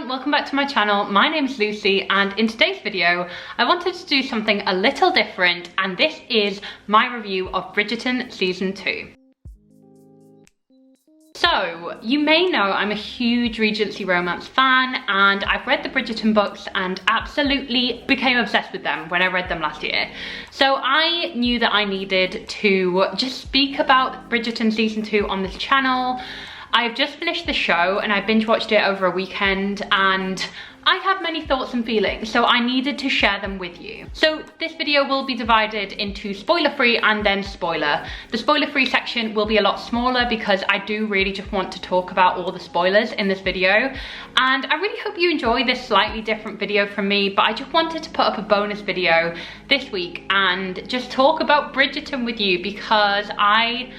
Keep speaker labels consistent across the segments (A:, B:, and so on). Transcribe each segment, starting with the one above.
A: everyone, welcome back to my channel. My name is Lucy and in today's video I wanted to do something a little different, and this is my review of Bridgerton Season 2. So, you may know I'm a huge Regency romance fan and I've read the Bridgerton books and absolutely became obsessed with them when I read them last year. So I knew that I needed to just speak about Bridgerton Season 2 on this channel. I've just finished the show and I binge watched it over a weekend and I have many thoughts and feelings, so I needed to share them with you. So this video will be divided into spoiler-free and then spoiler. The spoiler-free section will be a lot smaller because I do really just want to talk about all the spoilers in this video. And I really hope you enjoy this slightly different video from me, but I just wanted to put up a bonus video this week and just talk about Bridgerton with you because I'm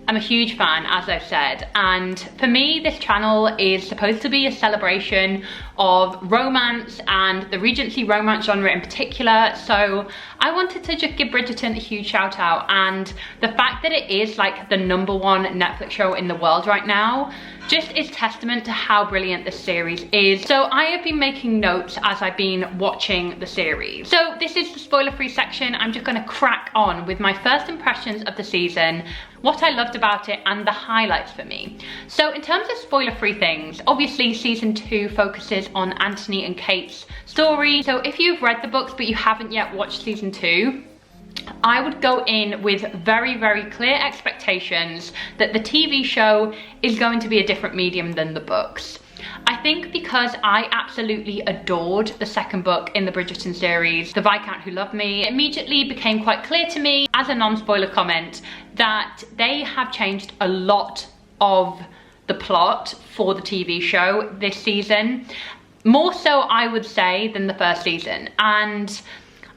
A: a huge fan, as I've said, and for me this channel is supposed to be a celebration of romance and the Regency romance genre in particular, so I wanted to just give Bridgerton a huge shout out, and the fact that it is like the #1 Netflix show in the world right now just is testament to how brilliant this series is. So I have been making notes as I've been watching the series. So this is the spoiler-free section. I'm just gonna crack on with my first impressions of the season, what I loved about it and the highlights for me. So in terms of spoiler-free things, obviously season 2 focuses on Anthony and Kate's story. So if you've read the books but you haven't yet watched season 2, I would go in with very, very clear expectations that the TV show is going to be a different medium than the books. I think because I absolutely adored the second book in the Bridgerton series, The Viscount Who Loved Me, it immediately became quite clear to me as a non-spoiler comment that they have changed a lot of the plot for the TV show this season. More so, I would say, than the first season. And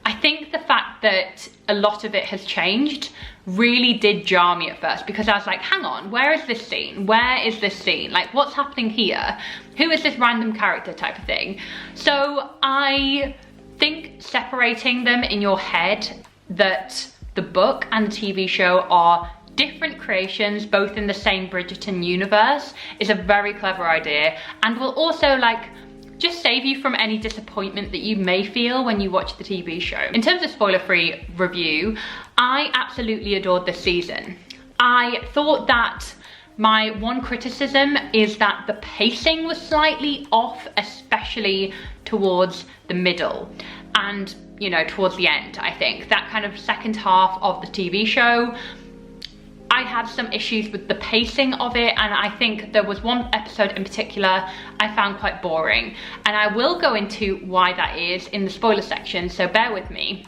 A: I think the fact that a lot of it has changed really did jar me at first, because I was like, hang on, where is this scene? Where is this scene? Like, what's happening here? Who is this random character type of thing? So I think separating them in your head, that the book and the TV show are different creations, both in the same Bridgerton universe, is a very clever idea, and will also just save you from any disappointment that you may feel when you watch the TV show. In terms of spoiler-free review, I absolutely adored this season. I thought that my one criticism is that the pacing was slightly off, especially towards the middle and, you know, towards the end. I think that kind of second half of the TV show, I had some issues with the pacing of it, and I think there was one episode in particular I found quite boring, and I will go into why that is in the spoiler section, so bear with me.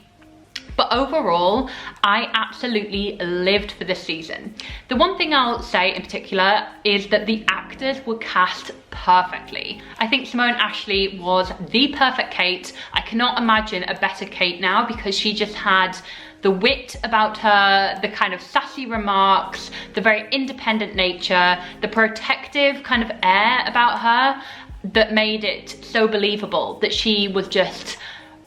A: But overall, I absolutely lived for this season. The one thing I'll say in particular is that the actors were cast perfectly. I think Simone Ashley was the perfect Kate. I cannot imagine a better Kate now, because she just had the wit about her, the kind of sassy remarks, the very independent nature, the protective kind of air about her that made it so believable that she was just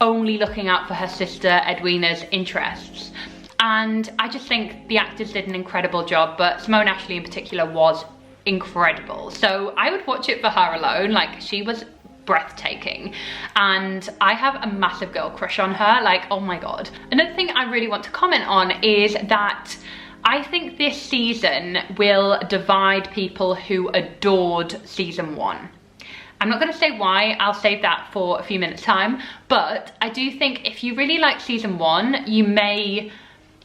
A: only looking out for her sister Edwina's interests. And I just think the actors did an incredible job, but Simone Ashley in particular was incredible. So I would watch it for her alone. Like, she was breathtaking, and I have a massive girl crush on her, like, oh my god. Another thing I really want to comment on is that I think this season will divide people who adored season 1. I'm not going to say why, I'll save that for a few minutes time, but I do think if you really like season 1, you may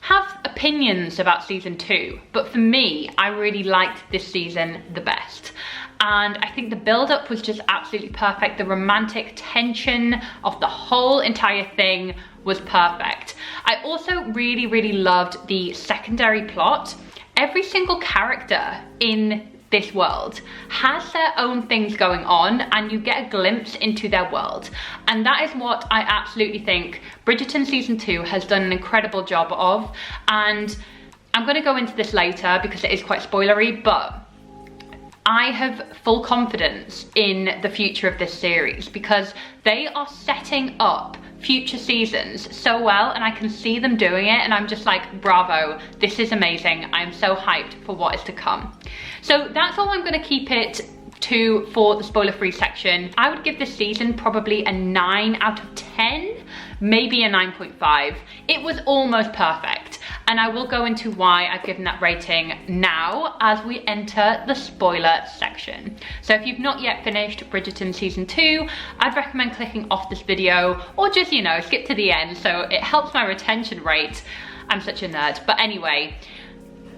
A: have opinions about season 2, but for me, I really liked this season the best. And I think the build-up was just absolutely perfect. The romantic tension of the whole entire thing was perfect. I also really, really loved the secondary plot. Every single character in this world has their own things going on, and you get a glimpse into their world. And that is what I absolutely think Bridgerton Season 2 has done an incredible job of. And I'm going to go into this later because it is quite spoilery, but I have full confidence in the future of this series because they are setting up future seasons so well, and I can see them doing it, and I'm just like, bravo, this is amazing. I'm so hyped for what is to come. So that's all I'm going to keep it 2 for the spoiler-free section. I would give this season probably a 9 out of 10, maybe a 9.5. It was almost perfect, and I will go into why I've given that rating now as we enter the spoiler section. So if you've not yet finished Bridgerton season 2, I'd recommend clicking off this video, or just, you know, skip to the end so it helps my retention rate. I'm such a nerd. But anyway,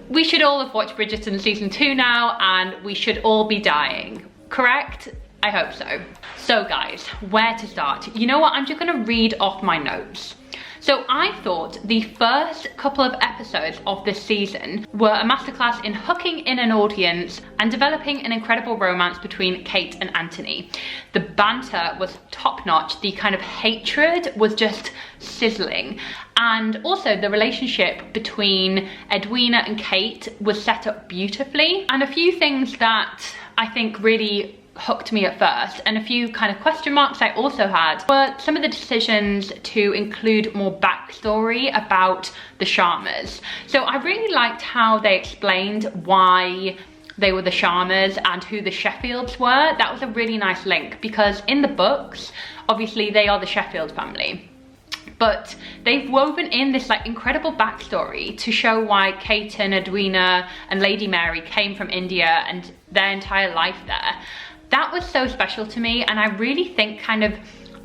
A: we should all have watched Bridgerton season 2 now, and we should all be dying, correct? I hope so. So guys, where to start? You know what, I'm just gonna read off my notes. So I thought the first couple of episodes of this season were a masterclass in hooking in an audience and developing an incredible romance between Kate and Anthony. The banter was top-notch, the kind of hatred was just sizzling, and also the relationship between Edwina and Kate was set up beautifully. And a few things that I think really hooked me at first, and a few kind of question marks I also had, were some of the decisions to include more backstory about the Sharmas. So I really liked how they explained why they were the Sharmas and who the Sheffields were. That was a really nice link, because in the books, obviously they are the Sheffield family, but they've woven in this like incredible backstory to show why Kate and Edwina and Lady Mary came from India and their entire life there. That was so special to me, and I really think kind of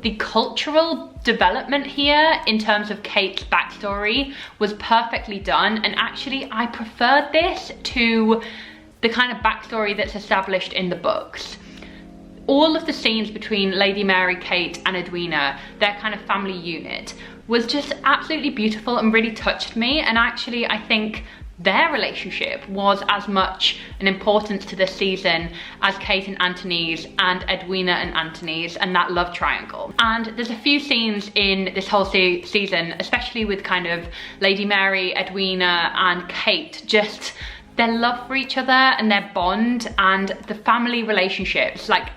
A: the cultural development here in terms of Kate's backstory was perfectly done, and actually I preferred this to the kind of backstory that's established in the books. All of the scenes between Lady Mary, Kate and Edwina, their kind of family unit, was just absolutely beautiful and really touched me, and actually I think their relationship was as much an importance to this season as Kate and Anthony's and Edwina and Anthony's and that love triangle. And there's a few scenes in this whole season, especially with kind of Lady Mary, Edwina and Kate, just their love for each other and their bond and the family relationships. Like,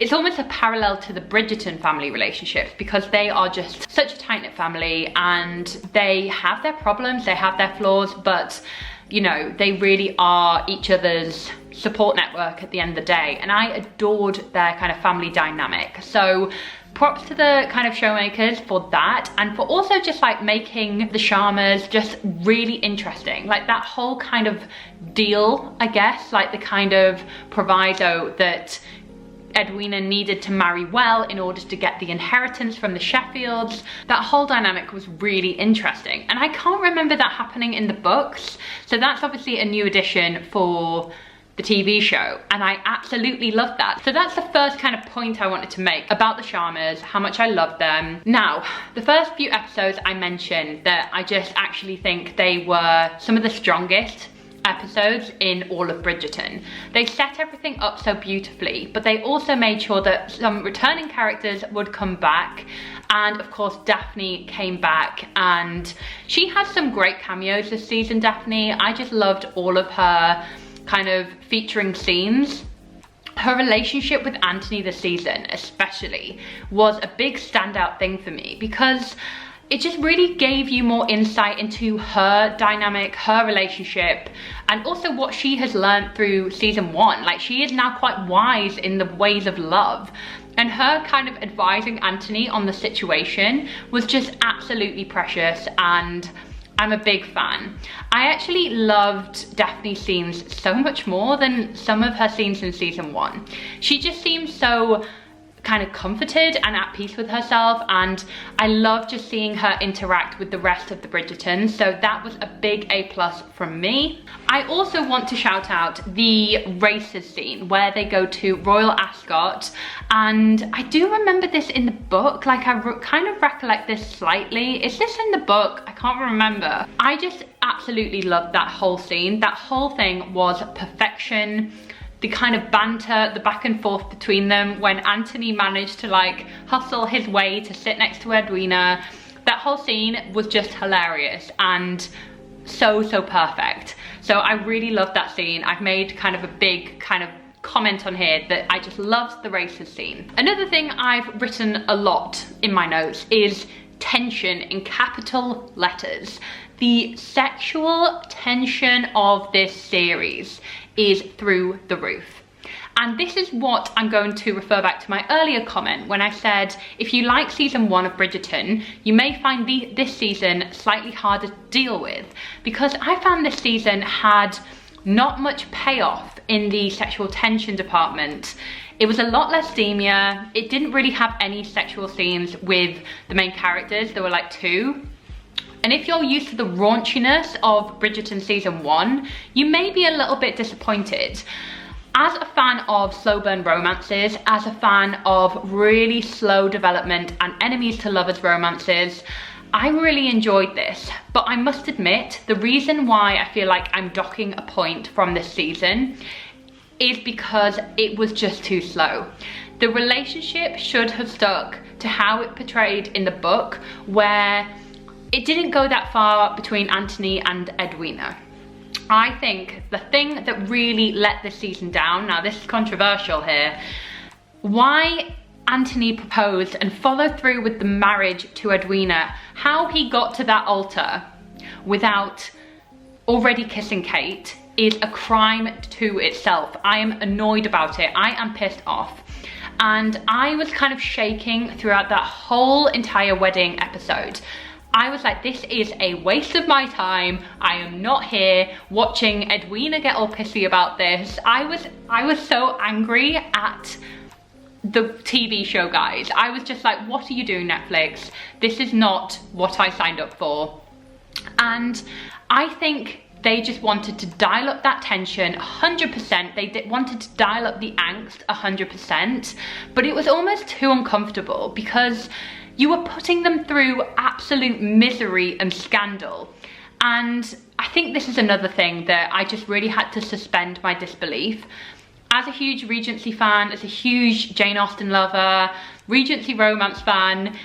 A: it's almost a parallel to the Bridgerton family relationships, because they are just such a tight-knit family and they have their problems, they have their flaws, but you know, they really are each other's support network at the end of the day. And I adored their kind of family dynamic. So props to the kind of showmakers for that, and for also just like making the Sharmas just really interesting. Like that whole kind of deal, I guess, like the kind of proviso that Edwina needed to marry well in order to get the inheritance from the Sheffields. That whole dynamic was really interesting, and I can't remember that happening in the books, so that's obviously a new addition for the TV show, and I absolutely loved that. So that's the first kind of point I wanted to make about the Sharmas, how much I love them. Now, the first few episodes I mentioned that I just actually think they were some of the strongest episodes in all of Bridgerton. They set everything up so beautifully, but they also made sure that some returning characters would come back, and of course Daphne came back, and she has some great cameos this season, Daphne. I just loved all of her kind of featuring scenes. Her relationship with Anthony this season especially was a big standout thing for me, because it just really gave you more insight into her dynamic, her relationship, and also what she has learned through season 1. Like, she is now quite wise in the ways of love, and her kind of advising Anthony on the situation was just absolutely precious, and I'm a big fan. I actually loved Daphne's scenes so much more than some of her scenes in season 1. She just seems so kind of comforted and at peace with herself, and I love just seeing her interact with the rest of the Bridgertons, so that was a big A+ from me. I also want to shout out the races scene where they go to Royal Ascot, and I do remember this in the book, like I kind of recollect this slightly. Is this in the book? I can't remember. I just absolutely loved that whole scene. That whole thing was perfection. The kind of banter, the back and forth between them when Anthony managed to like hustle his way to sit next to Edwina. That whole scene was just hilarious and so perfect. So I really loved that scene. I've made kind of a big kind of comment on here that I just loved the races scene. Another thing I've written a lot in my notes is tension in capital letters. The sexual tension of this series is through the roof. And this is what I'm going to refer back to my earlier comment when I said, if you like season 1 of Bridgerton, you may find this season slightly harder to deal with, because I found this season had not much payoff in the sexual tension department. It was a lot less steamier. It didn't really have any sexual scenes with the main characters. There were like 2. And if you're used to the raunchiness of Bridgerton season 1, you may be a little bit disappointed. As a fan of slow burn romances, as a fan of really slow development and enemies to lovers romances, I really enjoyed this. But I must admit, the reason why I feel like I'm docking a point from this season is because it was just too slow. The relationship should have stuck to how it portrayed in the book, where it didn't go that far between Anthony and Edwina. I think the thing that really let this season down, now this is controversial here, why Anthony proposed and followed through with the marriage to Edwina, how he got to that altar without already kissing Kate, is a crime to itself. I am annoyed about it. I am pissed off. And I was kind of shaking throughout that whole entire wedding episode. I was like, this is a waste of my time. I am not here watching Edwina get all pissy about this. I was so angry at the TV show, guys. I was just like, what are you doing, Netflix? This is not what I signed up for. And I think they just wanted to dial up that tension 100%. They wanted to dial up the angst 100%, but it was almost too uncomfortable because you were putting them through absolute misery and scandal. And I think this is another thing that I just really had to suspend my disbelief. As a huge Regency fan, as a huge Jane Austen lover, Regency romance fan,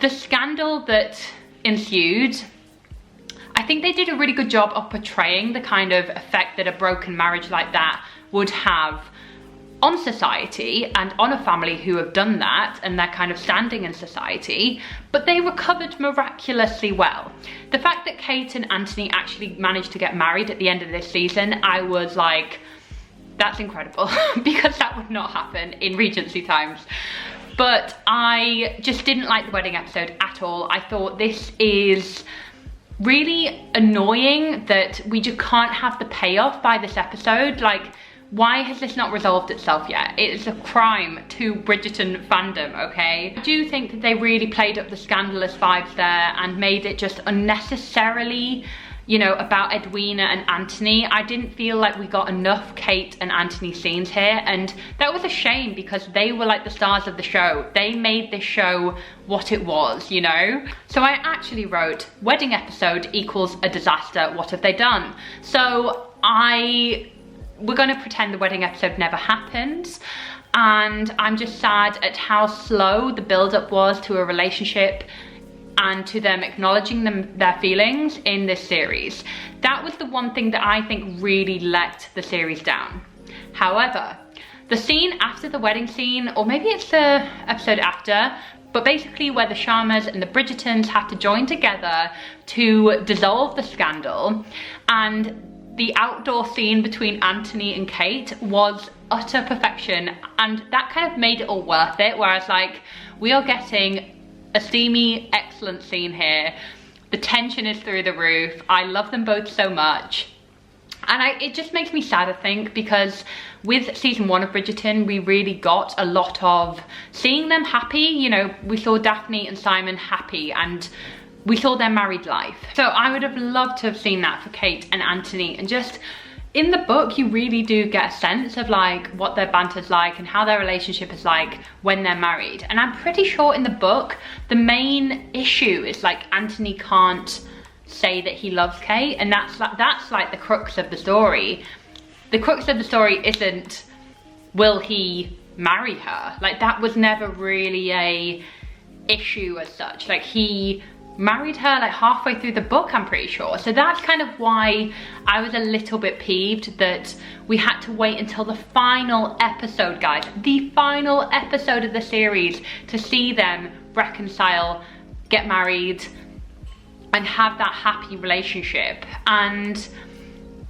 A: the scandal that ensued, I think they did a really good job of portraying the kind of effect that a broken marriage like that would have on society and on a family who have done that and their kind of standing in society, but they recovered miraculously well. The fact that Kate and Anthony actually managed to get married at the end of this season, I was like, that's incredible, because that would not happen in Regency times. But I just didn't like the wedding episode at all. I thought this is really annoying that we just can't have the payoff by this episode. Like, why has this not resolved itself yet? It is a crime to Bridgerton fandom, okay? I do think that they really played up the scandalous vibes there and made it just unnecessarily, you know, about Edwina and Anthony. I didn't feel like we got enough Kate and Anthony scenes here, and that was a shame because they were like the stars of the show. They made this show what it was, you know? So I actually wrote, wedding episode equals a disaster, what have they done? So we're gonna pretend the wedding episode never happened, and I'm just sad at how slow the build-up was to a relationship and to them acknowledging their feelings in this series. That was the one thing that I think really let the series down. However, the scene after the wedding scene, or maybe it's the episode after, but basically where the Sharmas and the Bridgertons have to join together to dissolve the scandal, and the outdoor scene between Anthony and Kate was utter perfection, and that kind of made it all worth it, where I was like, we are getting a steamy, excellent scene here. The tension is through the roof. I love them both so much. And it just makes me sad, I think, because with season 1 of Bridgerton, we really got a lot of seeing them happy. You know, we saw Daphne and Simon happy, and we saw their married life. So I would have loved to have seen that for Kate and Anthony. And just in the book, you really do get a sense of like what their banter's like and how their relationship is like when they're married. And I'm pretty sure in the book, the main issue is like Anthony can't say that he loves Kate, and that's like the crux of the story. The crux of the story isn't, will he marry her? Like, that was never really a issue as such. Like, he married her like halfway through the book, I'm pretty sure. So that's kind of why I was a little bit peeved that we had to wait until the final episode, guys, the final episode of the series, to see them reconcile, get married, and have that happy relationship. And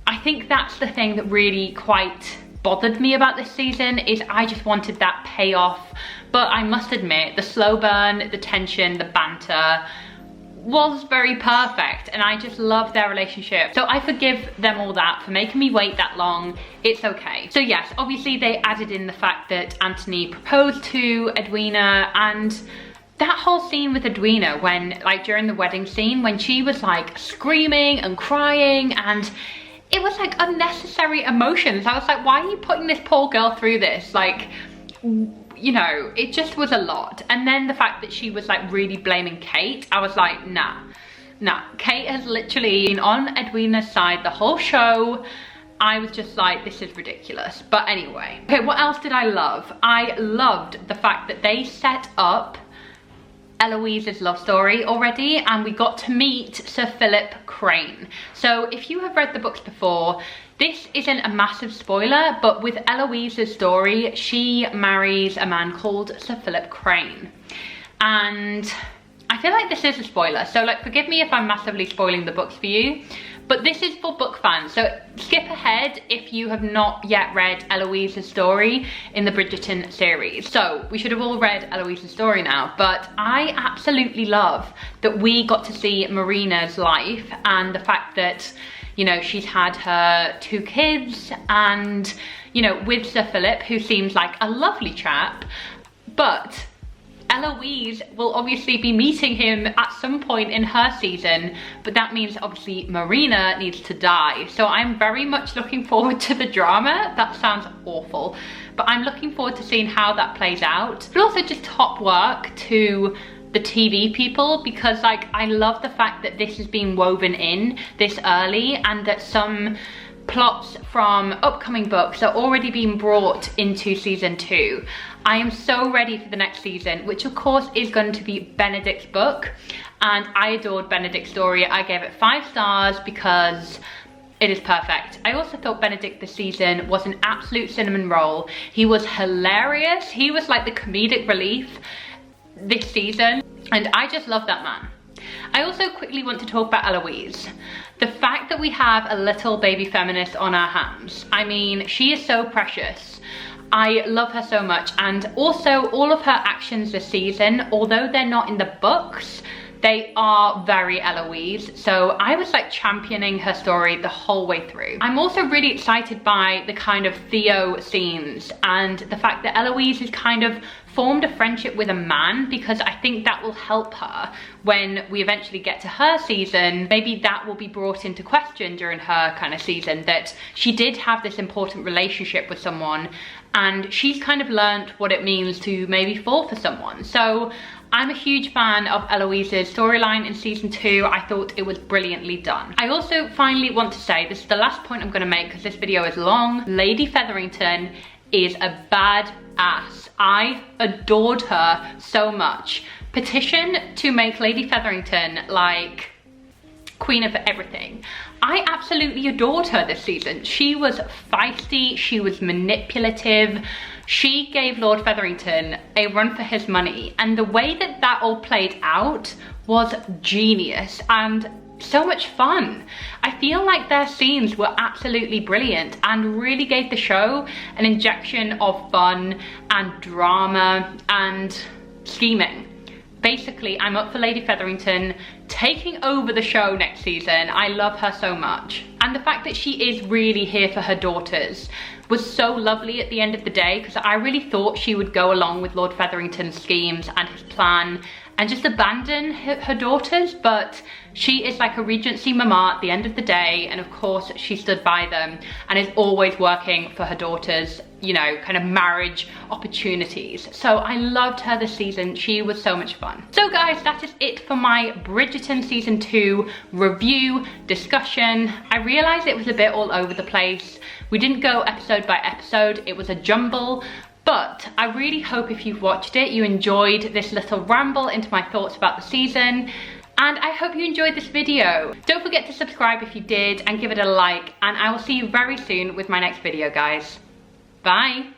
A: I think that's the thing that really quite bothered me about this season is I just wanted that payoff. But I must admit, the slow burn, the tension, the banter was very perfect, and I just love their relationship. So I forgive them all that for making me wait that long. It's okay. So yes, obviously they added in the fact that Anthony proposed to Edwina, and that whole scene with Edwina when, like, during the wedding scene, when she was like screaming and crying, and it was like unnecessary emotions. I was like, why are you putting this poor girl through this? Like, you know, it just was a lot. And then the fact that she was like really blaming Kate, I was like, nah. Kate has literally been on Edwina's side the whole show. I was just like, this is ridiculous. But anyway, okay, what else did I love? I loved the fact that they set up Eloise's love story already, and we got to meet Sir Philip Crane. So if you have read the books before, this isn't a massive spoiler, but with Eloise's story, she marries a man called Sir Philip Crane. And I feel like this is a spoiler, so like forgive me if I'm massively spoiling the books for you, but this is for book fans, so skip ahead if you have not yet read Eloise's story in the Bridgerton series. So we should have all read Eloise's story now, but I absolutely love that we got to see Marina's life, and the fact that, you know, she's had her 2 kids, and, you know, with Sir Philip, who seems like a lovely chap, but Eloise will obviously be meeting him at some point in her season, but that means obviously Marina needs to die. So I'm very much looking forward to the drama. That sounds awful, but I'm looking forward to seeing how that plays out. But also just top work to the TV people, because like I love the fact that this is being woven in this early, and that some plots from upcoming books are already being brought into season 2. I am so ready for the next season, which of course is going to be Benedict's book, and I adored Benedict's story. I gave it 5 stars because it is perfect. I also thought Benedict this season was an absolute cinnamon roll. He was hilarious. He was like the comedic relief this season, and I just love that man. I also quickly want to talk about Eloise. The fact that we have a little baby feminist on our hands. I mean, she is so precious. I love her so much, and also all of her actions this season, although they're not in the books, they are very Eloise. So I was like championing her story the whole way through. I'm also really excited by the kind of Theo scenes, and the fact that Eloise is kind of formed a friendship with a man, because I think that will help her when we eventually get to her season. Maybe that will be brought into question during her kind of season, that she did have this important relationship with someone, and she's kind of learned what it means to maybe fall for someone. So I'm a huge fan of Eloise's storyline in season 2. I thought it was brilliantly done. I also finally want to say, this is the last point I'm going to make because this video is long, Lady Featherington is a badass. I adored her so much. Petition to make Lady Featherington like queen of everything. I absolutely adored her this season. She was feisty, she was manipulative, she gave Lord Featherington a run for his money, and the way that that all played out was genius and so much fun. I feel like their scenes were absolutely brilliant and really gave the show an injection of fun and drama and scheming. Basically, I'm up for Lady Featherington taking over the show next season. I love her so much. And the fact that she is really here for her daughters was so lovely at the end of the day, because I really thought she would go along with Lord Featherington's schemes and his plan and just abandon her daughters, but she is like a Regency mama at the end of the day, and of course she stood by them and is always working for her daughters, you know, kind of marriage opportunities. So I loved her this season. She was so much fun. So guys, that is it for my Bridgerton season 2 review discussion. I realized it was a bit all over the place. We didn't go episode by episode, it was a jumble. But I really hope if you've watched it, you enjoyed this little ramble into my thoughts about the season. And I hope you enjoyed this video. Don't forget to subscribe if you did, and give it a like. And I will see you very soon with my next video, guys. Bye.